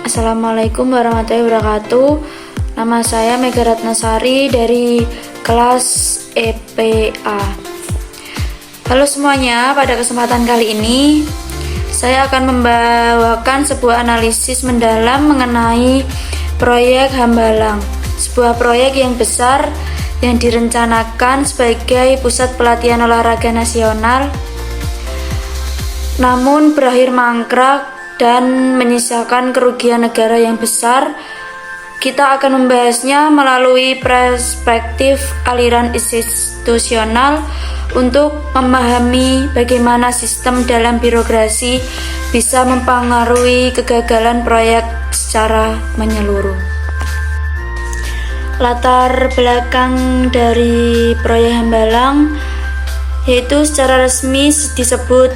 Assalamualaikum warahmatullahi wabarakatuh. Nama saya Mega Ratnasari dari kelas EPA. Halo semuanya, pada kesempatan kali ini saya akan membawakan sebuah analisis mendalam mengenai proyek Hambalang, sebuah proyek yang besar yang direncanakan sebagai pusat pelatihan olahraga nasional, namun berakhir mangkrak dan menyisakan kerugian negara yang besar. Kita akan membahasnya melalui perspektif aliran institusional untuk memahami bagaimana sistem dalam birokrasi bisa mempengaruhi kegagalan proyek secara menyeluruh. Latar belakang dari proyek Hambalang yaitu secara resmi disebut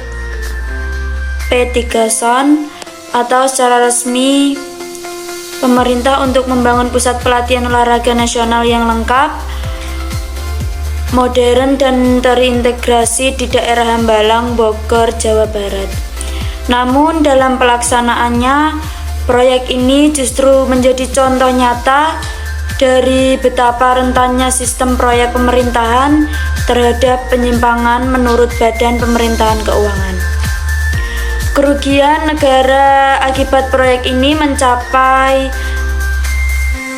P3SON atau secara resmi pemerintah untuk membangun pusat pelatihan olahraga nasional yang lengkap, modern dan terintegrasi di daerah Hambalang, Bogor, Jawa Barat. Namun dalam pelaksanaannya, proyek ini justru menjadi contoh nyata dari betapa rentannya sistem proyek pemerintahan terhadap penyimpangan menurut Badan Pemerintahan Keuangan. Kerugian negara akibat proyek ini mencapai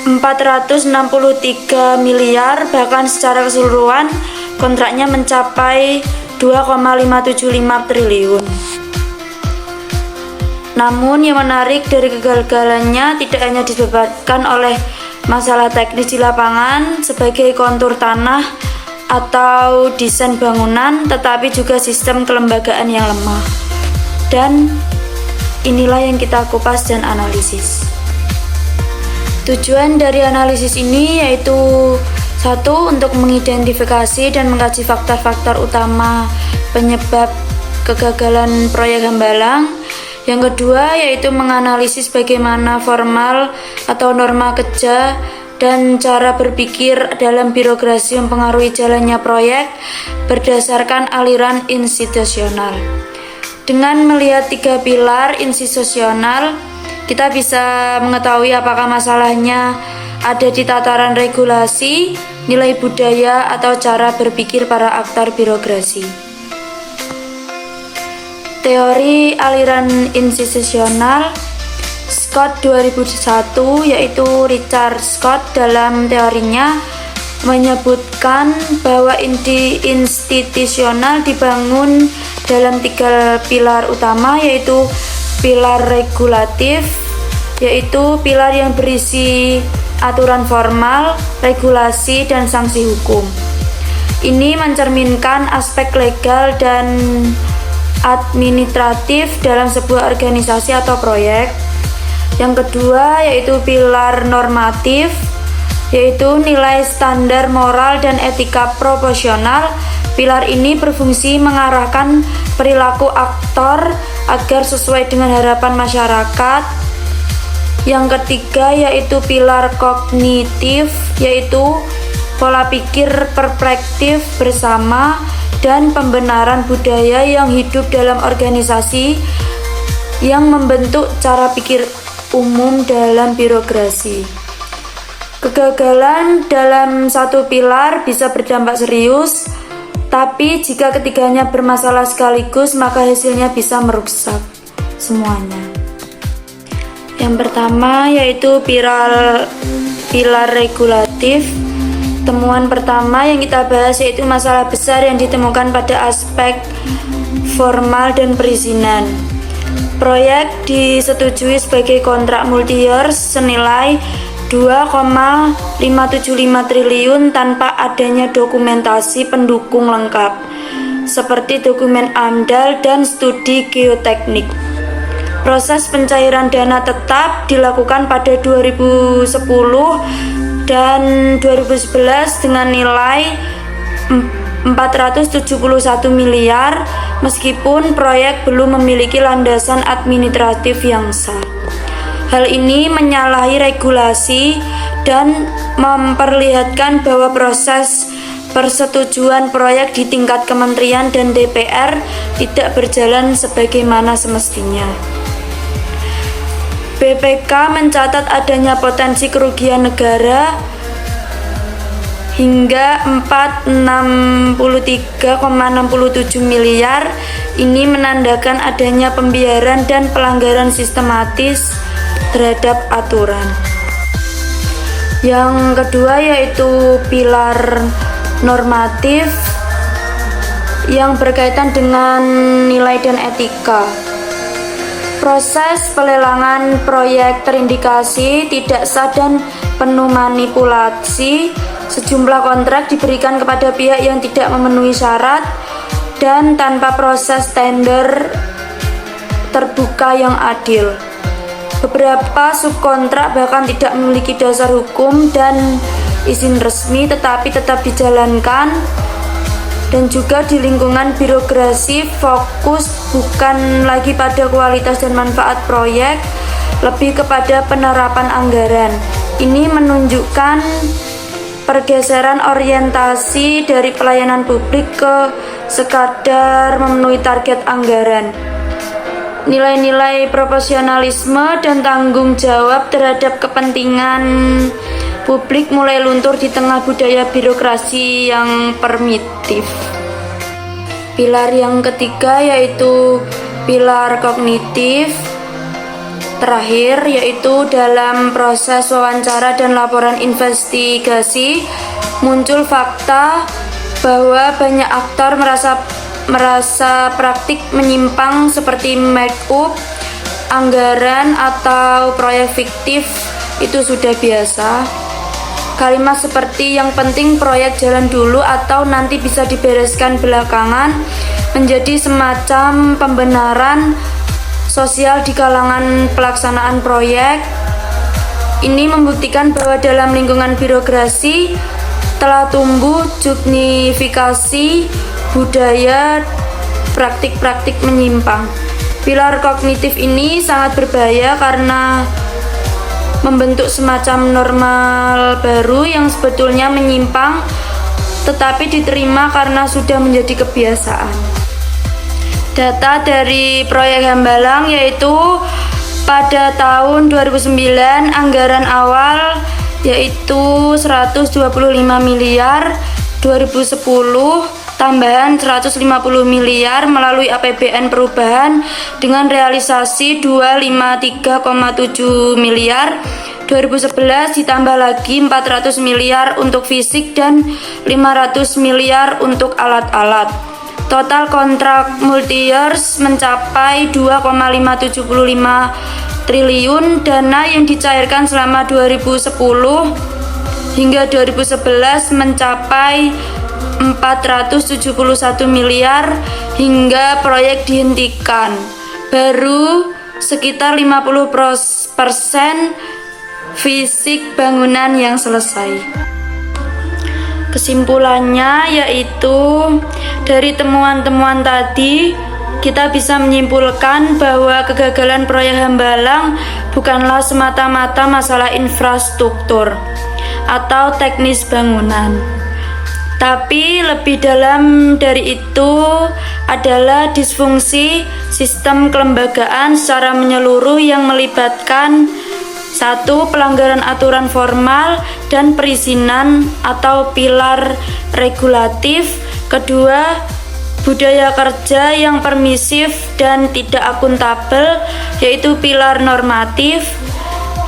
463 miliar, bahkan secara keseluruhan kontraknya mencapai 2,575 triliun. Namun yang menarik dari kegagalannya tidak hanya disebabkan oleh masalah teknis di lapangan sebagai kontur tanah atau desain bangunan, tetapi juga sistem kelembagaan yang lemah. Dan inilah yang kita kupas dan analisis. Tujuan dari analisis ini yaitu satu, untuk mengidentifikasi dan mengkaji faktor-faktor utama penyebab kegagalan proyek Hambalang. Yang kedua yaitu menganalisis bagaimana formal atau norma kerja dan cara berpikir dalam birokrasi mempengaruhi jalannya proyek berdasarkan aliran institusional. Dengan melihat 3 pilar institusional, kita bisa mengetahui apakah masalahnya ada di tataran regulasi, nilai budaya, atau cara berpikir para aktor birokrasi. Teori aliran institusional Scott 2001, yaitu Richard Scott dalam teorinya menyebutkan bahwa institusional dibangun dalam 3 pilar utama, yaitu pilar regulatif, yaitu pilar yang berisi aturan formal, regulasi, dan sanksi hukum. Ini mencerminkan aspek legal dan administratif dalam sebuah organisasi atau proyek. Yang kedua yaitu pilar normatif, yaitu nilai standar moral dan etika proporsional. Pilar ini berfungsi mengarahkan perilaku aktor agar sesuai dengan harapan masyarakat. Yang ketiga yaitu pilar kognitif, yaitu pola pikir perspektif bersama dan pembenaran budaya yang hidup dalam organisasi yang membentuk cara pikir umum dalam birokrasi. Kegagalan dalam satu pilar bisa berdampak serius, tapi jika ketiganya bermasalah sekaligus, maka hasilnya bisa merusak semuanya. Yang pertama yaitu pilar regulatif. Temuan pertama yang kita bahas yaitu masalah besar yang ditemukan pada aspek formal dan perizinan. Proyek disetujui sebagai kontrak multi-year senilai 2,575 triliun tanpa adanya dokumentasi pendukung lengkap seperti dokumen AMDAL dan studi geoteknik. Proses pencairan dana tetap dilakukan pada 2010 dan 2011 dengan nilai 471 miliar, meskipun proyek belum memiliki landasan administratif yang sah. Hal ini menyalahi regulasi dan memperlihatkan bahwa proses persetujuan proyek di tingkat kementerian dan DPR tidak berjalan sebagaimana semestinya. BPK mencatat adanya potensi kerugian negara hingga 463,67 miliar. Ini menandakan adanya pembiaran dan pelanggaran sistematis terhadap aturan. Yang kedua yaitu pilar normatif yang berkaitan dengan nilai dan etika. Proses pelelangan proyek terindikasi tidak sah dan penuh manipulasi. Sejumlah kontrak diberikan kepada pihak yang tidak memenuhi syarat dan tanpa proses tender terbuka yang adil. Beberapa subkontrak bahkan tidak memiliki dasar hukum dan izin resmi tetapi tetap dijalankan. Dan juga di lingkungan birokrasi fokus bukan lagi pada kualitas dan manfaat proyek, lebih kepada penerapan anggaran. Ini menunjukkan pergeseran orientasi dari pelayanan publik ke sekadar memenuhi target anggaran. Nilai-nilai profesionalisme dan tanggung jawab terhadap kepentingan publik mulai luntur di tengah budaya birokrasi yang primitif. Pilar yang ketiga yaitu pilar kognitif. Terakhir yaitu dalam proses wawancara dan laporan investigasi muncul fakta bahwa banyak aktor merasa praktik menyimpang seperti make up, anggaran atau proyek fiktif itu sudah biasa. Kalimat seperti yang penting proyek jalan dulu atau nanti bisa dibereskan belakangan menjadi semacam pembenaran sosial di kalangan pelaksanaan proyek. Ini membuktikan bahwa dalam lingkungan birokrasi telah tumbuh jugnifikasi budaya praktik-praktik menyimpang. Pilar kognitif ini sangat berbahaya karena membentuk semacam normal baru yang sebetulnya menyimpang tetapi diterima karena sudah menjadi kebiasaan. Data dari proyek Hambalang yaitu pada tahun 2009 anggaran awal yaitu 125 miliar, 2010 tambahan 150 miliar melalui APBN perubahan dengan realisasi 253,7 miliar. 2011 ditambah lagi 400 miliar untuk fisik dan 500 miliar untuk alat-alat. Total kontrak multi-years mencapai 2,575 triliun. Dana yang dicairkan selama 2010 hingga 2011 mencapai 471 miliar hingga proyek dihentikan. Baru sekitar 50% fisik bangunan yang selesai. Kesimpulannya yaitu dari temuan-temuan tadi kita bisa menyimpulkan bahwa kegagalan proyek Hambalang bukanlah semata-mata masalah infrastruktur atau teknis bangunan. Tapi lebih dalam dari itu adalah disfungsi sistem kelembagaan secara menyeluruh yang melibatkan 1. Pelanggaran aturan formal dan perizinan atau pilar regulatif. 2. Budaya kerja yang permisif dan tidak akuntabel yaitu pilar normatif.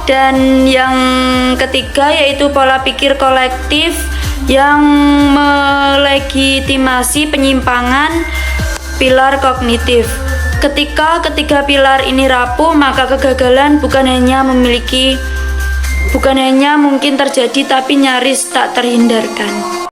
Dan yang ketiga yaitu pola pikir kolektif yang melegitimasi penyimpangan pilar kognitif. Ketika ketiga pilar ini rapuh, maka kegagalan bukan hanya mungkin terjadi tapi nyaris tak terhindarkan.